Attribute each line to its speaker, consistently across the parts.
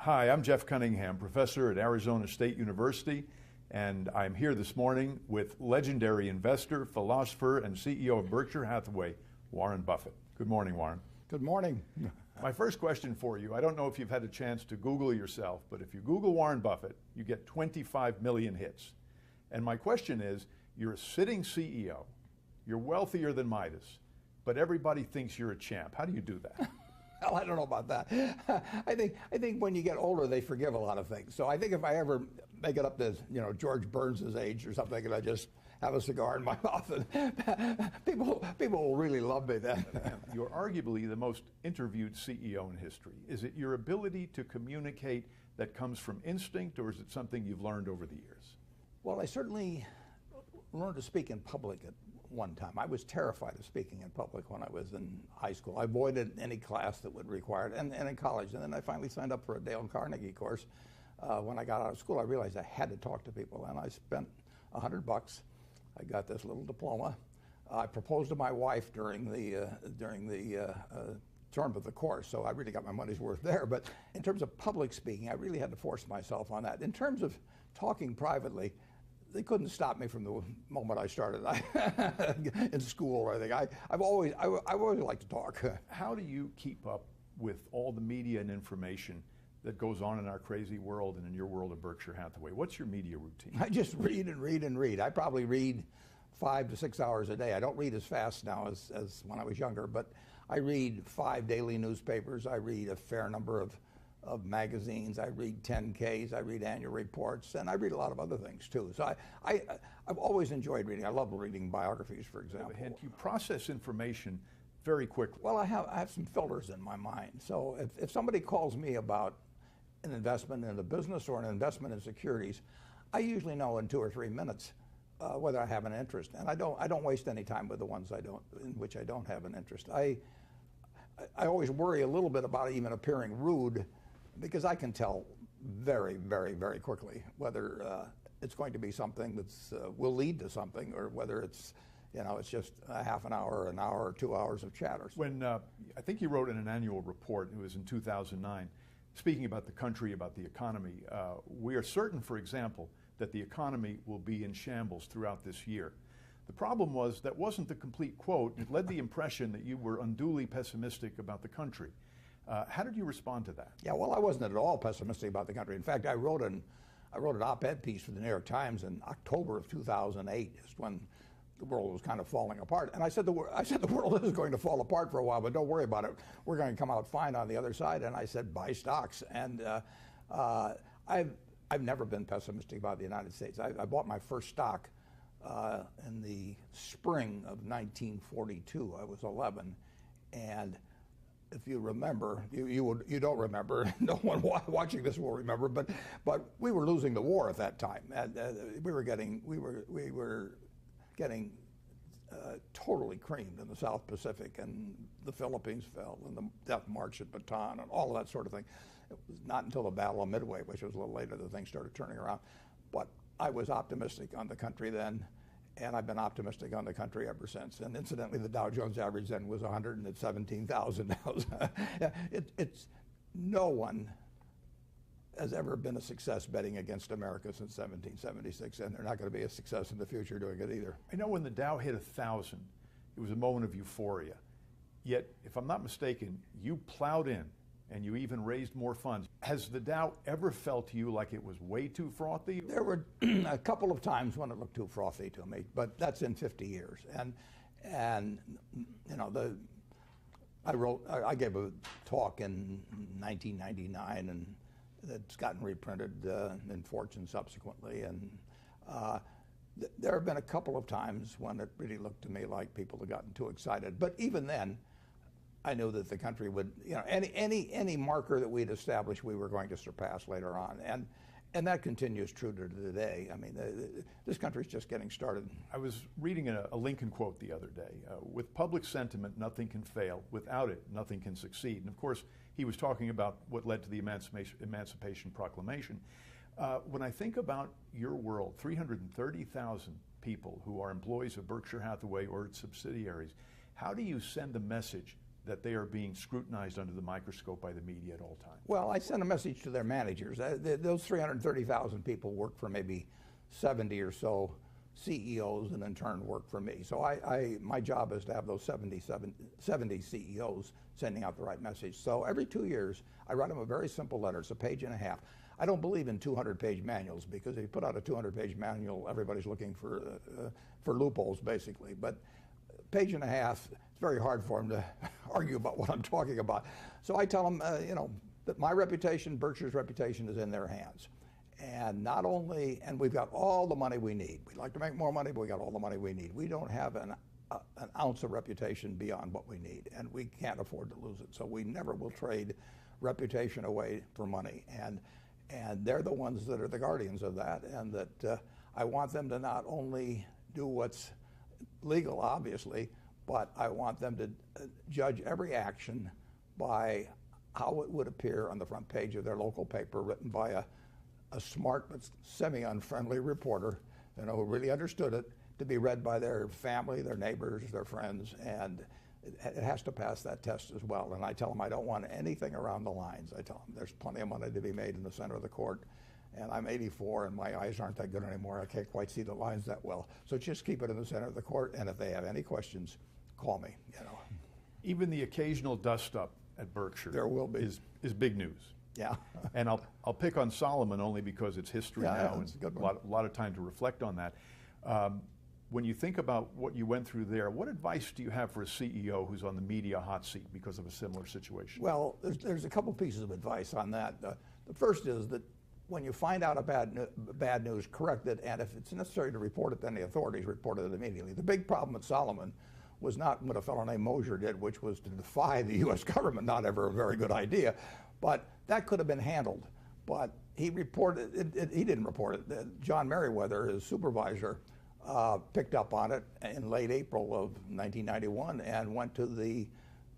Speaker 1: Hi, I'm Jeff Cunningham, professor at Arizona State University, and I'm here this morning with legendary investor, philosopher, and CEO of Berkshire Hathaway, Warren Buffett. Good morning, Warren.
Speaker 2: Good morning.
Speaker 1: My first question for you, I don't know if you've had a chance to Google yourself, but if you Google Warren Buffett, you get 25 million hits. And my question is, you're a sitting CEO, you're wealthier than Midas, but everybody thinks you're a champ. How do you do that?
Speaker 2: Well, I don't know about that. I think when you get older, they forgive a lot of things. So I think if I ever make it up to George Burns' age or something, and I just have a cigar in my mouth, and people will really love me then.
Speaker 1: You're arguably the most interviewed CEO in history. Is it your ability to communicate that comes from instinct, or is it something you've learned over the years?
Speaker 2: Well, I certainly learned to speak in public at one time. I was terrified of speaking in public when I was in high school. I avoided any class that would require it, and in college. And then I finally signed up for a Dale Carnegie course. When I got out of school, I realized I had to talk to people, and I spent $100. I got this little diploma. I proposed to my wife during the term of the course, so I really got my money's worth there. But in terms of public speaking, I really had to force myself on that. In terms of talking privately, they couldn't stop me from the moment I started in school or anything. I've always liked to talk.
Speaker 1: How do you keep up with all the media and information that goes on in our crazy world and in your world of Berkshire Hathaway? What's your media routine?
Speaker 2: I just read and read and read. I probably read 5 to 6 hours a day. I don't read as fast now as when I was younger, but I read 5 daily newspapers. I read a fair number of magazines. I read 10Ks, I read annual reports, and I read a lot of other things too. So I've always enjoyed reading. I love reading biographies, for example.
Speaker 1: And you process information very quickly.
Speaker 2: Well, I have some filters in my mind. So if somebody calls me about an investment in a business or an investment in securities, I usually know in 2 or 3 minutes whether I have an interest. And I don't waste any time with the ones in which I don't have an interest. I always worry a little bit about even appearing rude, because I can tell very, very, very quickly whether it's going to be something that's will lead to something, or whether it's just a half an hour or 2 hours of chatter.
Speaker 1: When I think you wrote in an annual report, it was in 2009, speaking about the country, about the economy, we are certain, for example, that the economy will be in shambles throughout this year. The problem was that wasn't the complete quote. It led the impression that you were unduly pessimistic about the country. How did you respond to that?
Speaker 2: Yeah, well, I wasn't at all pessimistic about the country. In fact, I wrote an op-ed piece for the New York Times in October of 2008, just when the world was kind of falling apart. And I said the world is going to fall apart for a while, but don't worry about it. We're going to come out fine on the other side. And I said, buy stocks. And I've never been pessimistic about the United States. I bought my first stock in the spring of 1942. I was 11, and if you remember, you don't remember. No one watching this will remember. But we were losing the war at that time, and we were getting totally creamed in the South Pacific, and the Philippines fell, and the Death March at Bataan, and all of that sort of thing. It was not until the Battle of Midway, which was a little later, that things started turning around. But I was optimistic on the country then, and I've been optimistic on the country ever since. And incidentally, the Dow Jones average then was 117,000 now. No one has ever been a success betting against America since 1776, and they're not going to be a success in the future doing it either.
Speaker 1: I know when the Dow hit 1,000, it was a moment of euphoria. Yet, if I'm not mistaken, you plowed in, and you even raised more funds. Has the Dow ever felt to you like it was way too frothy?
Speaker 2: There were a couple of times when it looked too frothy to me, but that's in 50 years. And I gave a talk in 1999, and it's gotten reprinted in Fortune subsequently. And there have been a couple of times when it really looked to me like people had gotten too excited. But even then, I knew that the country would, any marker that we'd established, we were going to surpass later on. And that continues true to today. I mean, this country's just getting started.
Speaker 1: I was reading a Lincoln quote the other day. With public sentiment, nothing can fail. Without it, nothing can succeed. And of course, he was talking about what led to the Emancipation Proclamation. When I think about your world, 330,000 people who are employees of Berkshire Hathaway or its subsidiaries, how do you send a message that they are being scrutinized under the microscope by the media at all times?
Speaker 2: Well, I send a message to their managers. Those 330,000 people work for maybe 70 or so CEOs, and in turn work for me. So my job is to have those 70 CEOs sending out the right message. So every 2 years, I write them a very simple letter. It's a page and a half. I don't believe in 200-page manuals, because if you put out a 200-page manual, everybody's looking for loopholes, basically. But page and a half, it's very hard for them to argue about what I'm talking about. So I tell them, that my reputation, Berkshire's reputation, is in their hands. And not only, and we've got all the money we need. We'd like to make more money, but we got all the money we need. We don't have an ounce of reputation beyond what we need, and we can't afford to lose it. So we never will trade reputation away for money. And they're the ones that are the guardians of that, and that I want them to not only do what's legal, obviously, but I want them to judge every action by how it would appear on the front page of their local paper, written by a smart but semi-unfriendly reporter, who really understood it, to be read by their family, their neighbors, their friends, and it has to pass that test as well. And I tell them I don't want anything around the lines. I tell them there's plenty of money to be made in the center of the court, and I'm 84 and my eyes aren't that good anymore. I can't quite see the lines that well. So just keep it in the center of the court, and if they have any questions, call me.
Speaker 1: Even the occasional dust-up at Berkshire,
Speaker 2: there will be,
Speaker 1: is big news.
Speaker 2: Yeah.
Speaker 1: And I'll pick on Solomon only because it's history now.
Speaker 2: Yeah, it's a good one.
Speaker 1: A lot of time to reflect on that. When you think about what you went through there, what advice do you have for a CEO who's on the media hot seat because of a similar situation?
Speaker 2: Well, there's a couple pieces of advice on that. The first is that when you find out a bad news, correct it, and if it's necessary to report it, then the authorities report it immediately. The big problem with Solomon was not what a fellow named Mosier did, which was to defy the U.S. government, not ever a very good idea, but that could have been handled. But he reported it, he didn't report it. John Merriweather, his supervisor, picked up on it in late April of 1991 and went to the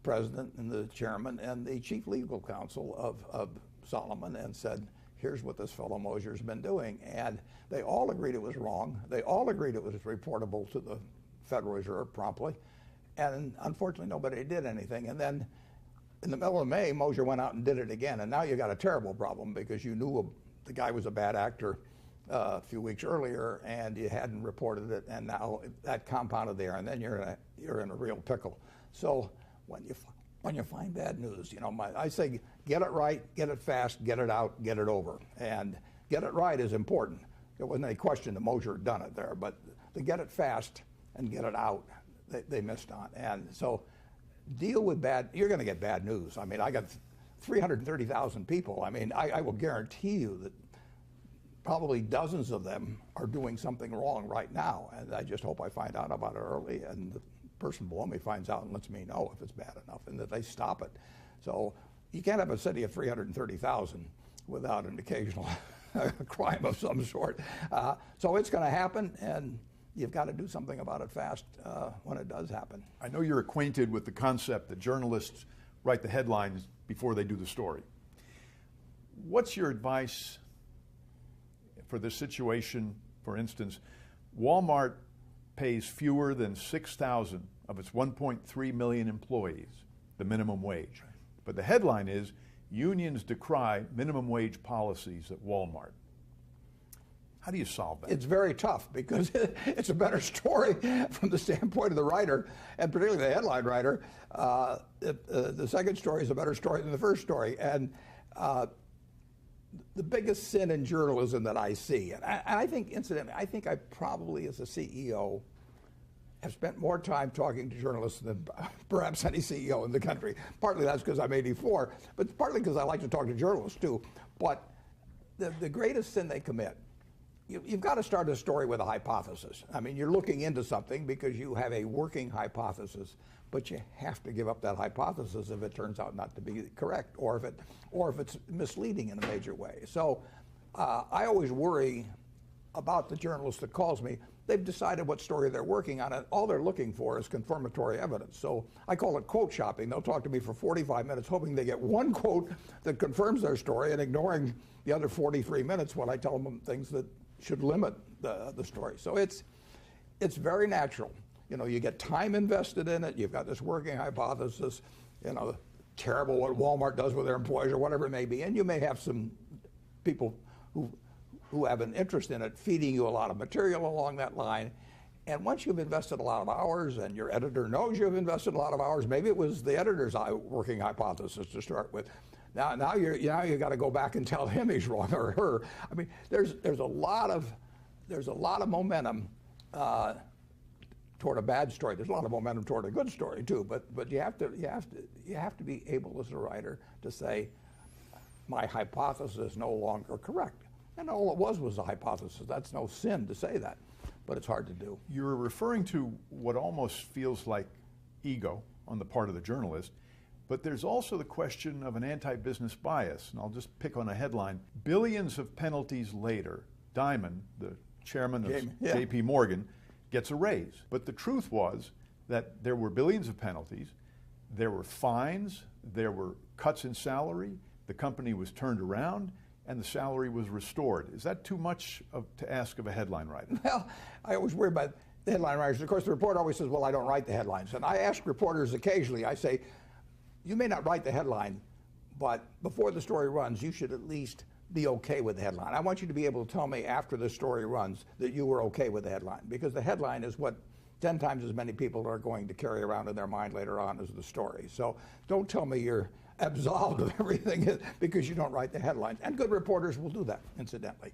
Speaker 2: president and the chairman and the chief legal counsel of Solomon and said, here's what this fellow Mosier's been doing. And they all agreed it was wrong. They all agreed it was reportable to the Federal Reserve promptly. And unfortunately, nobody did anything. And then in the middle of May, Mosier went out and did it again. And now you got a terrible problem, because you knew the guy was a bad actor a few weeks earlier, and you hadn't reported it, and now that compounded there, and then you're in a real pickle. So when you find bad news, I say get it right, get it fast, get it out, get it over, and get it right is important. There wasn't any question that Mosier had done it there, but to get it fast and get it out, they missed on. And so deal with you're going to get bad news. I mean, I got 330,000 people. I mean, I will guarantee you that probably dozens of them are doing something wrong right now, and I just hope I find out about it early, and the person below me finds out and lets me know if it's bad enough, and that they stop it. So you can't have a city of 330,000 without an occasional crime of some sort. So it's going to happen, and you've got to do something about it fast when it does happen.
Speaker 1: I know you're acquainted with the concept that journalists write the headlines before they do the story. What's your advice for this situation? For instance, Walmart pays fewer than 6,000 of its 1.3 million employees the minimum wage. But the headline is, unions decry minimum wage policies at Walmart. How do you solve that?
Speaker 2: It's very tough, because it's a better story from the standpoint of the writer, and particularly the headline writer. The second story is a better story than the first story. And the biggest sin in journalism that I see, and I think, incidentally, I think I probably, as a CEO, have spent more time talking to journalists than perhaps any CEO in the country. Partly that's because I'm 84, but partly because I like to talk to journalists too. But the greatest sin they commit, you've got to start a story with a hypothesis. I mean, you're looking into something because you have a working hypothesis, but you have to give up that hypothesis if it turns out not to be correct, or if it's misleading in a major way. So I always worry about the journalist that calls me. They've decided what story they're working on, and all they're looking for is confirmatory evidence. So I call it quote shopping. They'll talk to me for 45 minutes hoping they get one quote that confirms their story, and ignoring the other 43 minutes when I tell them things that should limit the story. So it's very natural. You get time invested in it. You've got this working hypothesis. terrible what Walmart does with their employees or whatever it may be. And you may have some people who have an interest in it feeding you a lot of material along that line. And once you've invested a lot of hours and your editor knows you've invested a lot of hours, maybe it was the editor's working hypothesis to start with. Now you got to go back and tell him he's wrong or her. I mean, there's a lot of momentum toward a bad story. There's a lot of momentum toward a good story too. But you have to be able as a writer to say, my hypothesis is no longer correct. And all it was a hypothesis. That's no sin to say that, but it's hard to do.
Speaker 1: You're referring to what almost feels like ego on the part of the journalist, but there's also the question of an anti-business bias. And I'll just pick on a headline. Billions of penalties later, Dimon, the chairman of JP Morgan, gets a raise. But the truth was that there were billions of penalties, there were fines, there were cuts in salary, the company was turned around, and the salary was restored. Is that too much to ask of a headline writer?
Speaker 2: Well, I always worry about the headline writers. Of course, the reporter always says, well, I don't write the headlines. And I ask reporters occasionally, I say, you may not write the headline, but before the story runs, you should at least be okay with the headline. I want you to be able to tell me after the story runs that you were okay with the headline, because the headline is what 10 times as many people are going to carry around in their mind later on as the story. So don't tell me you're absolved of everything because you don't write the headlines. And good reporters will do that, incidentally.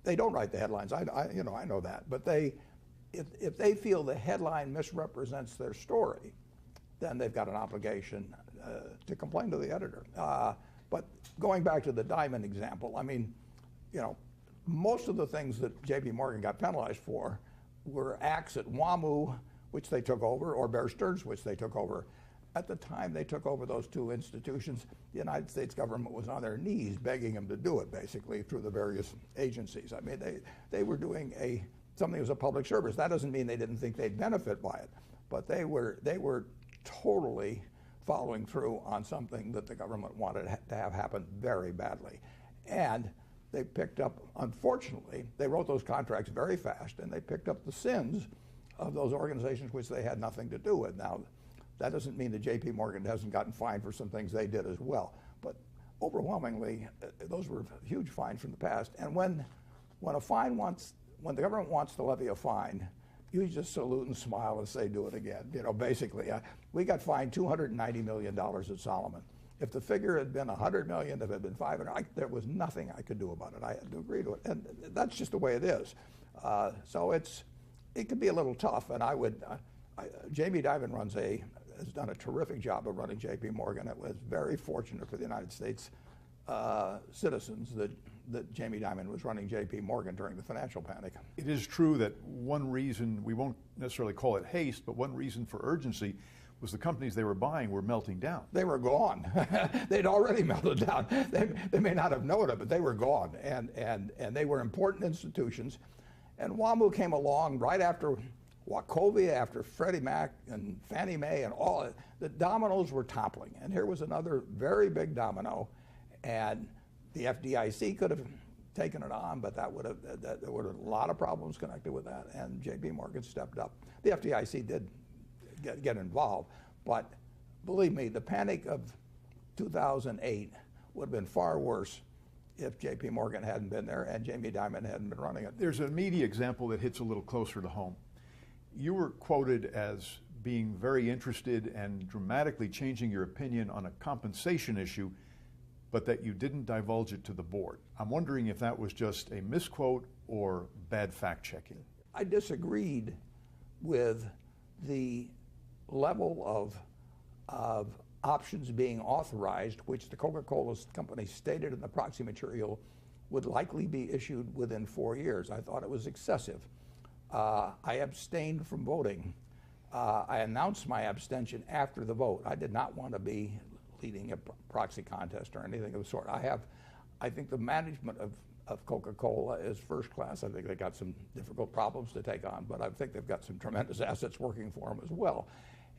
Speaker 2: They don't write the headlines. I know that. But if they feel the headline misrepresents their story, then they've got an obligation to complain to the editor. But going back to the Dimon example, I mean, most of the things that JP Morgan got penalized for were acts at WAMU, which they took over, or Bear Stearns, which they took over. At the time they took over those two institutions, the United States government was on their knees begging them to do it, basically, through the various agencies. I mean, they were doing something as a public service. That doesn't mean they didn't think they'd benefit by it, but they were totally following through on something that the government wanted to have happen very badly. And they picked up, unfortunately, they wrote those contracts very fast, and they picked up the sins of those organizations which they had nothing to do with. Now, that doesn't mean that JP Morgan hasn't gotten fined for some things they did as well. But overwhelmingly, those were huge fines from the past. And when the government wants to levy a fine, you just salute and smile and say, do it again. Basically, we got fined $290 million at Solomon. If the figure had been $100 million, if it had been $500, there was nothing I could do about it. I had to agree to it, and that's just the way it is. So it could be a little tough, and Jamie Dimon has done a terrific job of running JP Morgan. It was very fortunate for the United States citizens that Jamie Dimon was running JP Morgan during the financial panic.
Speaker 1: It is true that one reason, we won't necessarily call it haste, but one reason for urgency was the companies they were buying were melting down.
Speaker 2: They were gone. They'd already melted down. They may not have known it, but they were gone. And they were important institutions. And WAMU came along right after Wachovia, after Freddie Mac and Fannie Mae, and all the dominoes were toppling. And here was another very big domino, and the FDIC could have taken it on, but there would have a lot of problems connected with that, and JP Morgan stepped up. The FDIC did get involved, but believe me, the panic of 2008 would have been far worse if JP Morgan hadn't been there and Jamie Dimon hadn't been running it.
Speaker 1: There's an media example that hits a little closer to home. You were quoted as being very interested and dramatically changing your opinion on a compensation issue, but that you didn't divulge it to the board. I'm wondering if that was just a misquote or bad fact-checking.
Speaker 2: I disagreed with the level of options being authorized, which the Coca-Cola company stated in the proxy material would likely be issued within 4 years. I thought it was excessive. I abstained from voting. I announced my abstention after the vote. I did not want to be leading a proxy contest or anything of the sort. I think the management of Coca-Cola is first class. I think they got some difficult problems to take on, but I think they've got some tremendous assets working for them as well.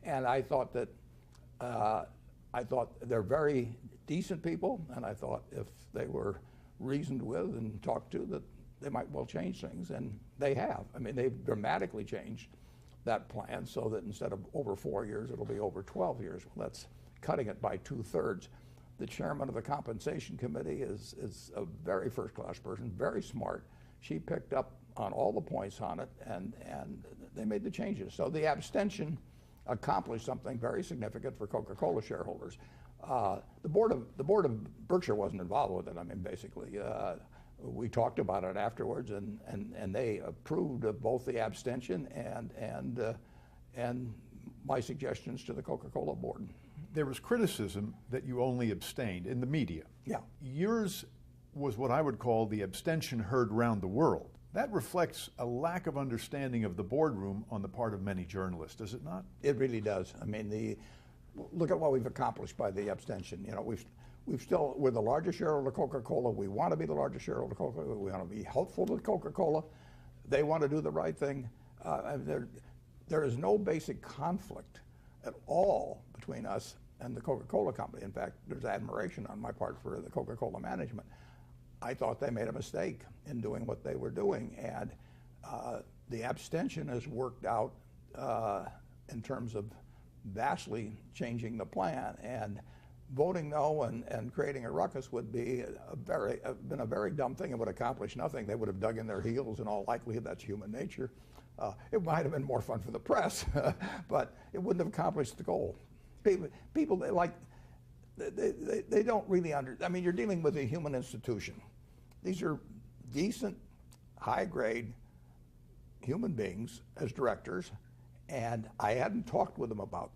Speaker 2: And I thought that they're very decent people, and I thought if they were reasoned with and talked to, that they might well change things, and they have. I mean, they've dramatically changed that plan so that instead of over 4 years, it'll be over 12 years. Well, that's cutting it by 2/3. The chairman of the compensation committee is a very first-class person, very smart. She picked up on all the points on it, and they made the changes. So the abstention accomplished something very significant for Coca-Cola shareholders. The board of Berkshire wasn't involved with it. I mean, basically, we talked about it afterwards, and they approved of both the abstention and my suggestions to the Coca-Cola board.
Speaker 1: There was criticism that you only abstained in the media.
Speaker 2: Yeah.
Speaker 1: Yours was what I would call the abstention heard round the world. That reflects a lack of understanding of the boardroom on the part of many journalists, does it not?
Speaker 2: It really does. I mean, look at what we've accomplished by the abstention. You know, we're the largest shareholder of Coca-Cola. We want to be the largest shareholder of Coca-Cola. We want to be helpful to Coca-Cola. They want to do the right thing. There is no basic conflict at all between us and the Coca-Cola company. In fact, there's admiration on my part for the Coca-Cola management. I thought they made a mistake in doing what they were doing, and the abstention has worked out in terms of vastly changing the plan. And voting no and creating a ruckus would be been a very dumb thing. It would accomplish nothing. They would have dug in their heels. In all likelihood, that's human nature. It might have been more fun for the press, but it wouldn't have accomplished the goal. People they don't really I mean, you're dealing with a human institution. These are decent, high-grade human beings as directors, and I hadn't talked with them about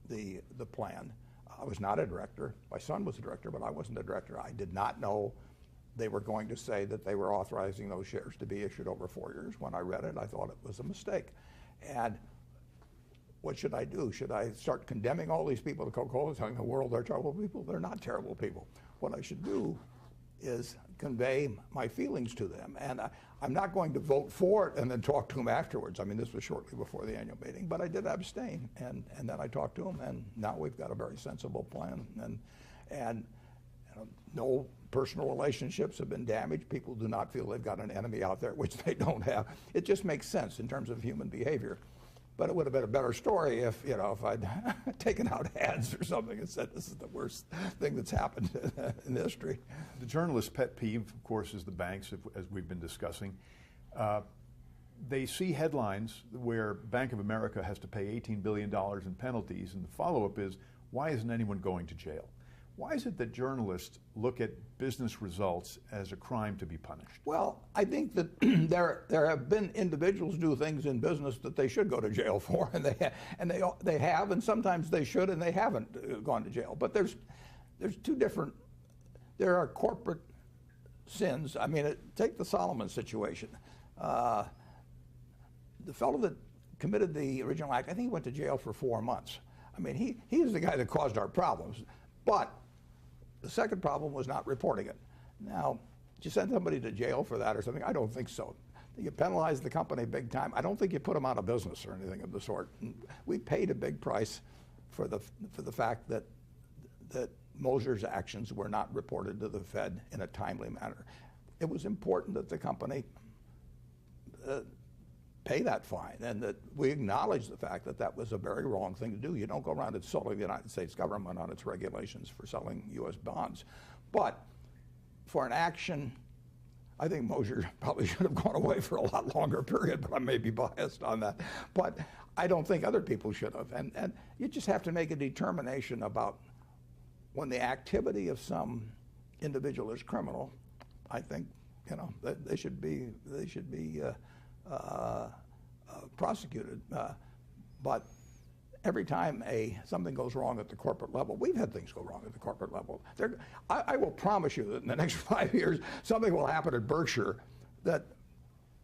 Speaker 2: the plan. I was not a director. My son was a director, but I wasn't a director. I did not know they were going to say that they were authorizing those shares to be issued over 4 years. When I read it, I thought it was a mistake. And what should I do? Should I start condemning all these people at Coca-Cola, telling the world they're terrible people? They're not terrible people. What I should do is convey my feelings to them. And I'm not going to vote for it and then talk to them afterwards. I mean, this was shortly before the annual meeting, but I did abstain. And then I talked to them, and now we've got a very sensible plan. And you know, no personal relationships have been damaged. People do not feel they've got an enemy out there, which they don't have. It just makes sense in terms of human behavior. But it would have been a better story if I'd taken out ads or something and said this is the worst thing that's happened in history.
Speaker 1: The journalist's pet peeve, of course, is the banks, as we've been discussing. They see headlines where Bank of America has to pay $18 billion in penalties, and the follow-up is, why isn't anyone going to jail? Why is it that journalists look at business results as a crime to be punished?
Speaker 2: Well, I think that there have been individuals do things in business that they should go to jail for, and they have, and sometimes they should, and they haven't gone to jail. But there's two different. There are corporate sins. I mean, take the Solomon situation. The fellow that committed the original act, I think he went to jail for 4 months. I mean, he is the guy that caused our problems. But the second problem was not reporting it. Now, did you send somebody to jail for that or something? I don't think so. You penalize the company big time. I don't think you put them out of business or anything of the sort. And we paid a big price for the fact that Moser's actions were not reported to the Fed in a timely manner. It was important that the company pay that fine, and that we acknowledge the fact that that was a very wrong thing to do. You don't go around insulting the United States government on its regulations for selling U.S. bonds. But for an action, I think Moser probably should have gone away for a lot longer period, but I may be biased on that. But I don't think other people should have. And you just have to make a determination about when the activity of some individual is criminal. I think they should be prosecuted. But every time something goes wrong at the corporate level, we've had things go wrong at the corporate level. I will promise you that in the next 5 years, something will happen at Berkshire that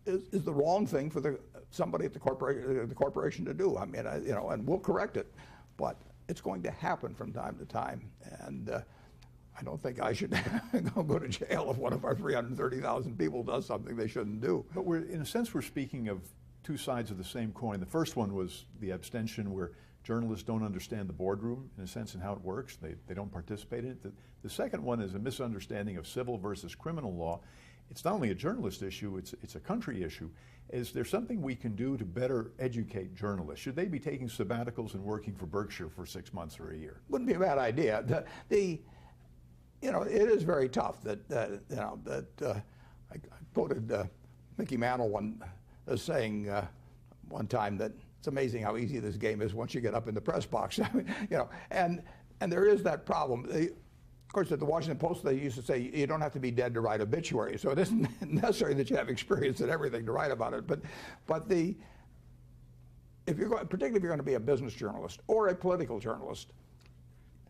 Speaker 2: is the wrong thing for somebody at the corporation to do. I mean, and we'll correct it, but it's going to happen from time to time. And I don't think I should go to jail if one of our 330,000 people does something they shouldn't do.
Speaker 1: But in a sense, we're speaking of two sides of the same coin. The first one was the abstention, where journalists don't understand the boardroom, in a sense, and how it works. They don't participate in it. The second one is a misunderstanding of civil versus criminal law. it's not only a journalist issue, it's a country issue. Is there something we can do to better educate journalists? Should they be taking sabbaticals and working for Berkshire for 6 months or a year?
Speaker 2: Wouldn't be a bad idea. It is very tough that I quoted Mickey Mantle as saying one time that it's amazing how easy this game is once you get up in the press box. And there is that problem. Of course, at the Washington Post, they used to say you don't have to be dead to write obituaries, so it isn't necessary that you have experience in everything to write about it. But particularly if you're going to be a business journalist or a political journalist,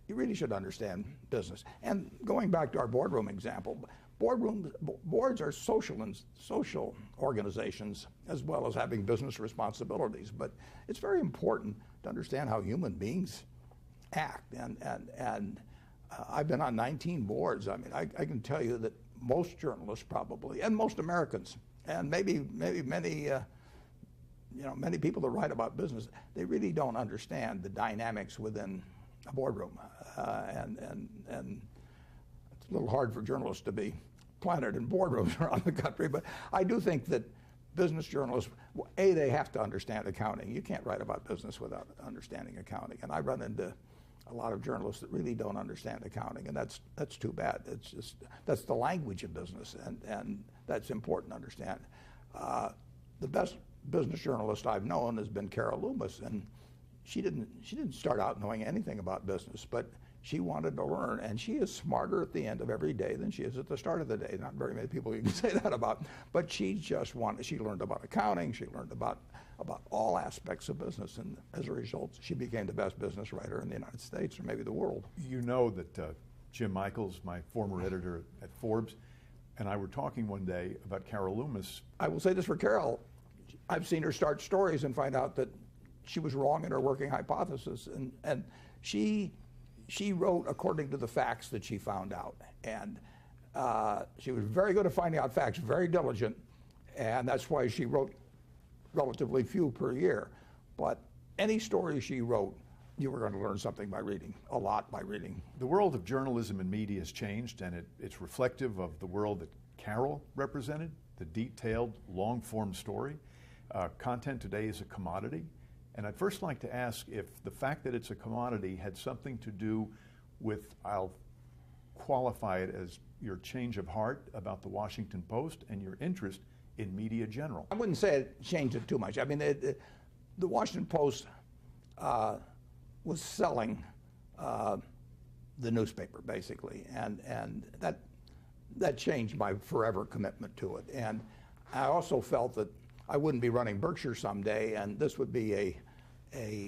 Speaker 2: you really should understand business. And going back to our boardroom example, boards are social organizations as well as having business responsibilities. But it's very important to understand how human beings act. And I've been on 19 boards. I mean, I can tell you that most journalists probably, and most Americans, and maybe many people that write about business, they really don't understand the dynamics within a boardroom. And it's a little hard for journalists to be planted in boardrooms around the country. But I do think that business journalists, they have to understand accounting. You can't write about business without understanding accounting. And I run into a lot of journalists that really don't understand accounting, and that's too bad. That's the language of business, and that's important to understand. The best business journalist I've known has been Carol Loomis, and she didn't start out knowing anything about business, but she wanted to learn, and she is smarter at the end of every day than she is at the start of the day. Not very many people you can say that about, but she learned about accounting, she learned about all aspects of business, and as a result, she became the best business writer in the United States, or maybe the world.
Speaker 1: You know that Jim Michaels, my former editor at Forbes, and I were talking one day about Carol Loomis.
Speaker 2: I will say this for Carol. I've seen her start stories and find out that she was wrong in her working hypothesis, and she wrote according to the facts that she found out. And she was very good at finding out facts, very diligent, and that's why she wrote relatively few per year. But any story she wrote, you were going to learn something by reading, a lot by reading.
Speaker 1: The world of journalism and media has changed, and it's reflective of the world that Carol represented, the detailed, long-form story. Content today is a commodity. And I'd first like to ask if the fact that it's a commodity had something to do with, I'll qualify it as your change of heart about the Washington Post and your interest in media general.
Speaker 2: I wouldn't say it changed it too much. I mean, the Washington Post was selling the newspaper, basically, and that changed my forever commitment to it. And I also felt that I wouldn't be running Berkshire someday, and this would be a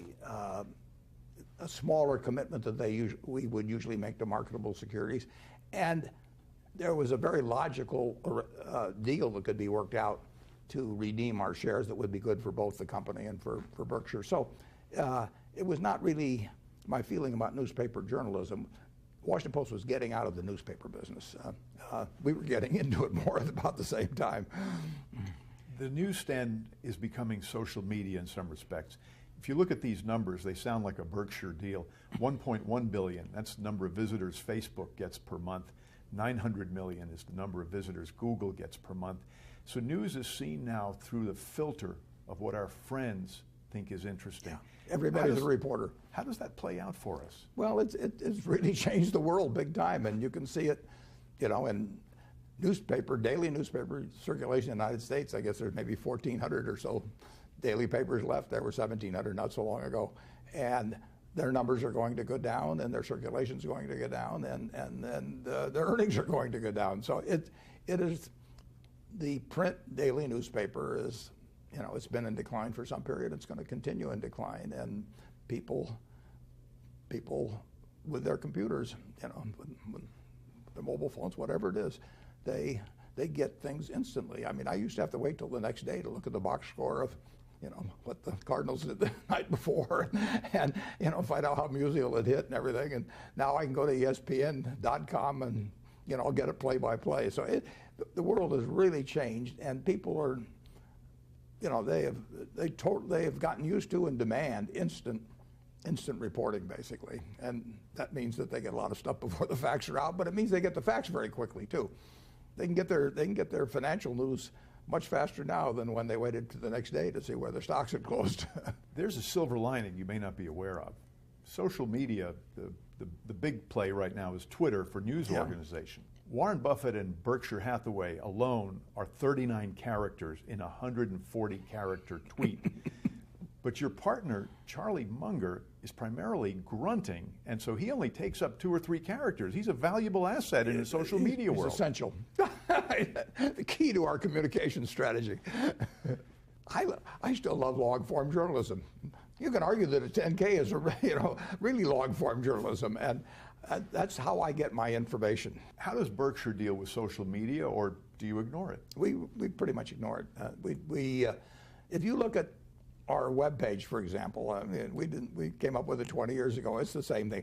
Speaker 2: smaller commitment that we would usually make to marketable securities. And there was a very logical deal that could be worked out to redeem our shares that would be good for both the company and for Berkshire. So it was not really my feeling about newspaper journalism. Washington Post was getting out of the newspaper business. We were getting into it more at about the same time.
Speaker 1: The newsstand is becoming social media in some respects. If you look at these numbers, they sound like a Berkshire deal. 1.1 billion, that's the number of visitors Facebook gets per month. 900 million is the number of visitors Google gets per month. So news is seen now through the filter of what our friends think is interesting.
Speaker 2: Yeah. Everybody's a reporter.
Speaker 1: How does that play out for us?
Speaker 2: Well, it's really changed the world big time, and you can see it, in daily newspaper circulation in the United States. I guess there's maybe 1,400 or so daily papers left. There were 1,700 not so long ago, and their numbers are going to go down, and their circulation is going to go down, and their earnings are going to go down. So it is, the print daily newspaper is, it's been in decline for some period. It's going to continue in decline, and people with their computers, with their mobile phones, whatever it is, they get things instantly. I mean, I used to have to wait till the next day to look at the box score of, what the Cardinals did the night before, and find out how Musial had hit and everything. And now I can go to ESPN.com and get it play by play. So the world has really changed, and people are, they have gotten used to and demand instant reporting, basically. And that means that they get a lot of stuff before the facts are out, but it means they get the facts very quickly too. they can get their financial news much faster now than when they waited to the next day to see where their stocks had closed.
Speaker 1: There's a silver lining you may not be aware of. Social media, the big play right now is Twitter for news organization. Warren Buffett and Berkshire Hathaway alone are 39 characters in a 140-character tweet. But your partner, Charlie Munger, is primarily grunting, and so he only takes up 2 or 3 characters. He's a valuable asset in the social media world.
Speaker 2: He's essential. The key to our communication strategy. I still love long-form journalism. You can argue that a 10K is really long-form journalism, and that's how I get my information.
Speaker 1: How does Berkshire deal with social media, or do you ignore it?
Speaker 2: We pretty much ignore it. If you look at our webpage, for example, I mean, we came up with it 20 years ago. It's the same thing.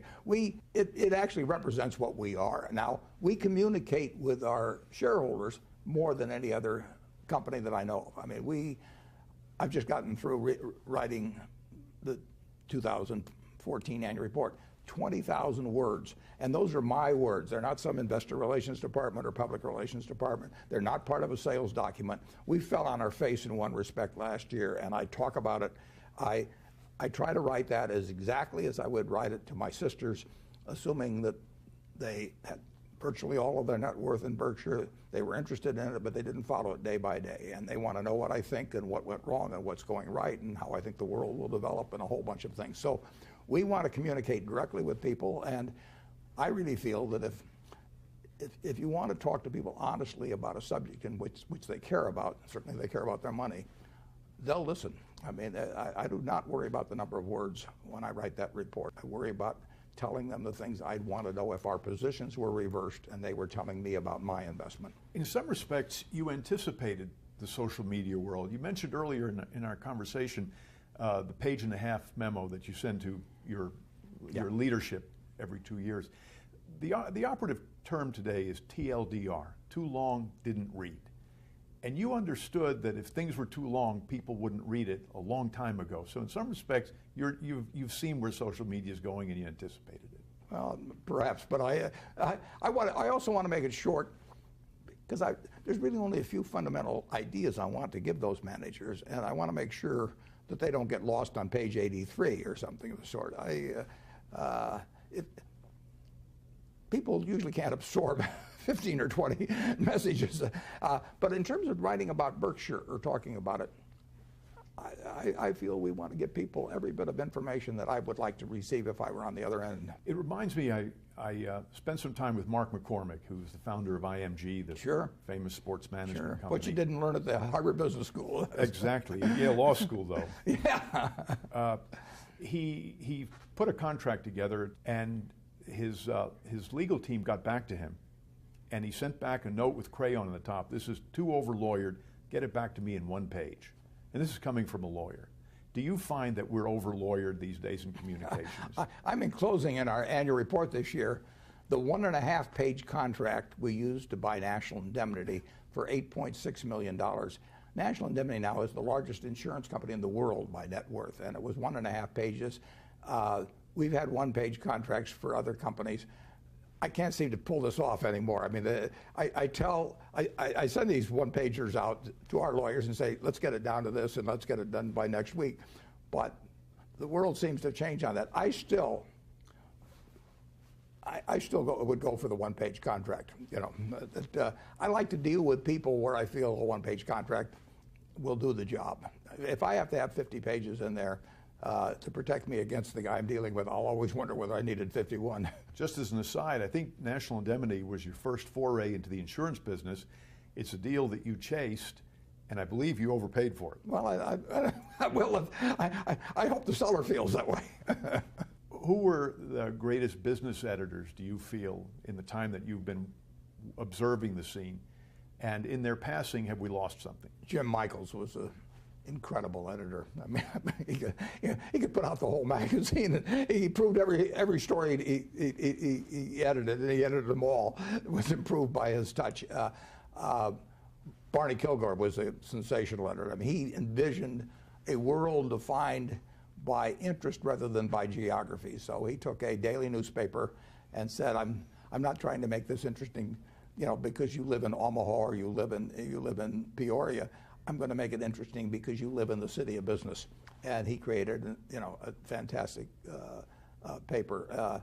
Speaker 2: It actually represents what we are. Now, we communicate with our shareholders more than any other company that I know of. I mean, I've just gotten through writing the 2014 annual report, 20,000 words, and those are my words. They're not some investor relations department or public relations department. They're not part of a sales document. We fell on our face in one respect last year, and I talk about it. I try to write that as exactly as I would write it to my sisters, assuming that they had virtually all of their net worth in Berkshire. They were interested in it, but they didn't follow it day by day. And they want to know what I think and what went wrong and what's going right and how I think the world will develop and a whole bunch of things. So we want to communicate directly with people, and I really feel that if you want to talk to people honestly about a subject in which they care about, certainly they care about their money, they'll listen. I mean, I do not worry about the number of words when I write that report. I worry about telling them the things I'd want to know if our positions were reversed and they were telling me about my investment.
Speaker 1: In some respects, you anticipated the social media world. You mentioned earlier in our conversation the page-and-a-half memo that you send to your leadership every 2 years. The operative term today is TLDR, too long, didn't read. And you understood that if things were too long, people wouldn't read it a long time ago. So in some respects, you've seen where social media is going and you anticipated it.
Speaker 2: Well, perhaps, but I also want to make it short because there's really only a few fundamental ideas I want to give those managers, and I want to make sure that they don't get lost on page 83 or something of the sort. People usually can't absorb 15 or 20 messages. But in terms of writing about Berkshire or talking about it, I feel we want to give people every bit of information that I would like to receive if I were on the other end.
Speaker 1: It reminds me, I spent some time with Mark McCormick, who's the founder of IMG, the famous sports management company.
Speaker 2: What you didn't learn at the Harvard Business School.
Speaker 1: Exactly. Yale Law School, though.
Speaker 2: Yeah.
Speaker 1: He put a contract together, and his legal team got back to him, and he sent back a note with crayon on the top. This is too over-lawyered. Get it back to me in 1 page. And this is coming from a lawyer. Do you find that we're over-lawyered these days in communications?
Speaker 2: I'm enclosing in our annual report this year the 1.5-page contract we used to buy National Indemnity for $8.6 million. National Indemnity now is the largest insurance company in the world by net worth, and it was 1.5 pages. We've had 1-page contracts for other companies. I can't seem to pull this off anymore. I mean, I send these 1-pagers out to our lawyers and say, let's get it down to this and let's get it done by next week. But the world seems to change on that. I still would go for the 1-page contract. You know, I like to deal with people where I feel a 1-page contract will do the job. If I have to have 50 pages in there to protect me against the guy I'm dealing with, I'll always wonder whether I needed 51.
Speaker 1: Just as an aside, I think National Indemnity was your first foray into the insurance business. It's a deal that you chased, and I believe you overpaid for it.
Speaker 2: Well, I hope the seller feels that way.
Speaker 1: Who were the greatest business editors, do you feel, in the time that you've been observing the scene? And in their passing, have we lost something?
Speaker 2: Jim Michaels was an incredible editor. I mean, he could put out the whole magazine, and he proved every story he edited, and he edited them all. It was improved by his touch. Barney Kilgore was a sensational editor. I mean, he envisioned a world defined by interest rather than by geography. So he took a daily newspaper and said, I'm not trying to make this interesting because you live in Omaha or you live in Peoria. I'm going to make it interesting because you live in the city of business. And he created, a fantastic paper.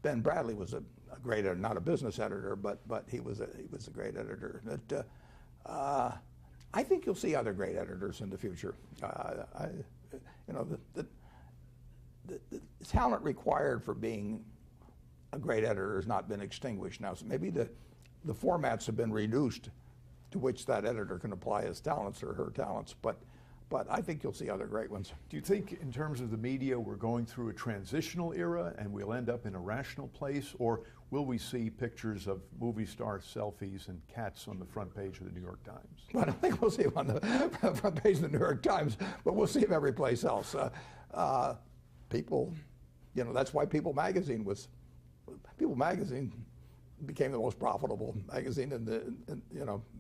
Speaker 2: Ben Bradley was a great editor, not a business editor, but he was a great editor. I think you'll see other great editors in the future. The talent required for being a great editor has not been extinguished now. So maybe the formats have been reduced to which that editor can apply his talents or her talents, but I think you'll see other great ones.
Speaker 1: Do you think in terms of the media we're going through a transitional era and we'll end up in a rational place, or will we see pictures of movie star selfies and cats on the front page of the New York Times?
Speaker 2: Well, I don't think we'll see them on the front page of the New York Times, but we'll see them every place else. People, that's why People magazine became the most profitable magazine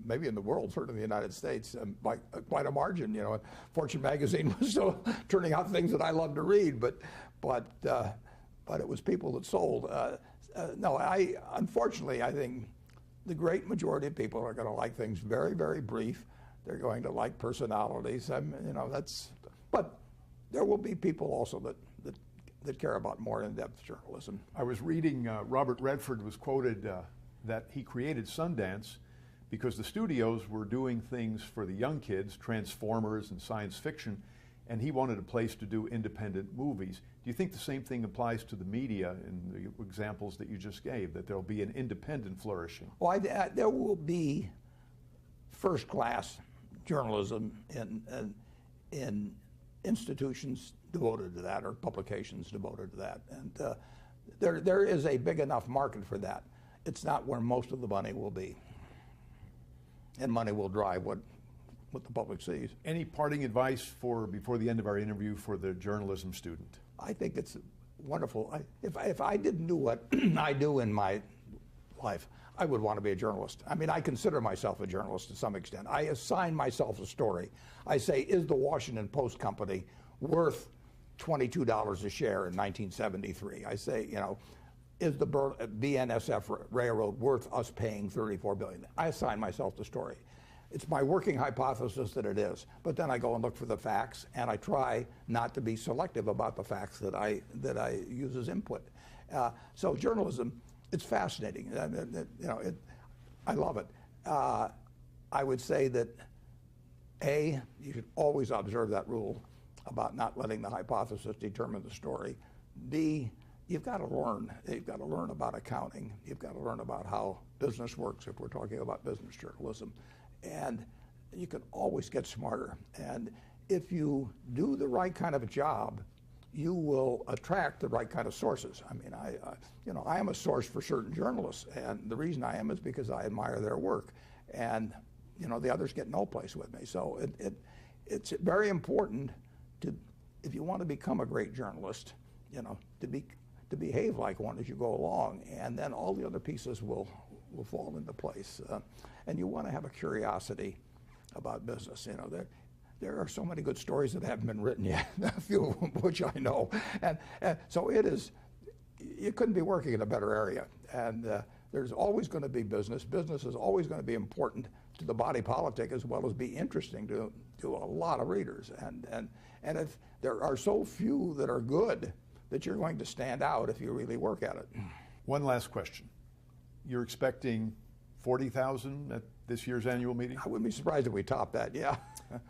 Speaker 2: maybe in the world, certainly in the United States, by quite a margin. Fortune magazine was still turning out things that I love to read, but it was People that sold. Unfortunately, I think the great majority of people are going to like things very, very brief. They're going to like personalities. But there will be people also that care about more in-depth journalism.
Speaker 1: I was reading Robert Redford was quoted that he created Sundance because the studios were doing things for the young kids, Transformers and science fiction, and he wanted a place to do independent movies. Do you think the same thing applies to the media in the examples that you just gave, that there'll be an independent flourishing?
Speaker 2: Well, there will be first-class journalism in institutions devoted to that, or publications devoted to that, and there is a big enough market for that. It's not where most of the money will be, and money will drive what the public sees.
Speaker 1: Any parting advice before the end of our interview for the journalism student?
Speaker 2: I think it's wonderful. If I didn't do what I do in my life, I would want to be a journalist. I mean, I consider myself a journalist to some extent. I assign myself a story. I say, is the Washington Post Company worth $22 a share in 1973? I say, is the BNSF Railroad worth us paying $34 billion? I assign myself the story. It's my working hypothesis that it is, but then I go and look for the facts, and I try not to be selective about the facts that I use as input. So journalism, it's fascinating. I love it. I would say that A, you should always observe that rule about not letting the hypothesis determine the story. B, you've got to learn. You've got to learn about accounting. You've got to learn about how business works if we're talking about business journalism. And you can always get smarter. And if you do the right kind of a job, you will attract the right kind of sources. I mean, I am a source for certain journalists, and the reason I am is because I admire their work, and the others get no place with me. So it's very important if you want to become a great journalist, to behave like one as you go along, and then all the other pieces will fall into place. And you want to have a curiosity about business. There are so many good stories that haven't been written yet, a few of them which I know. And so you couldn't be working in a better area. And there's always going to be business. Business is always going to be important to the body politic as well as be interesting to a lot of readers. And if there are so few that are good, that you're going to stand out if you really work at it.
Speaker 1: One last question. You're expecting 40,000 at this year's annual meeting?
Speaker 2: I wouldn't be surprised if we topped that, yeah.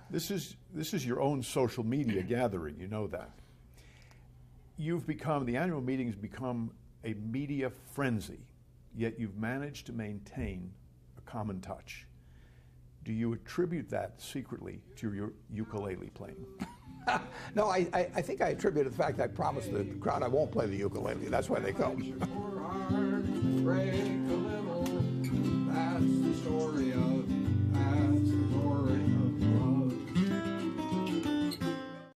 Speaker 1: This is your own social media gathering, you know that. The annual meeting has become a media frenzy, yet you've managed to maintain a common touch. Do you attribute that secretly to your ukulele playing?
Speaker 2: No, I think I attribute it to the fact that I promised the crowd I won't play the ukulele. That's why they come. Break a little, that's the story.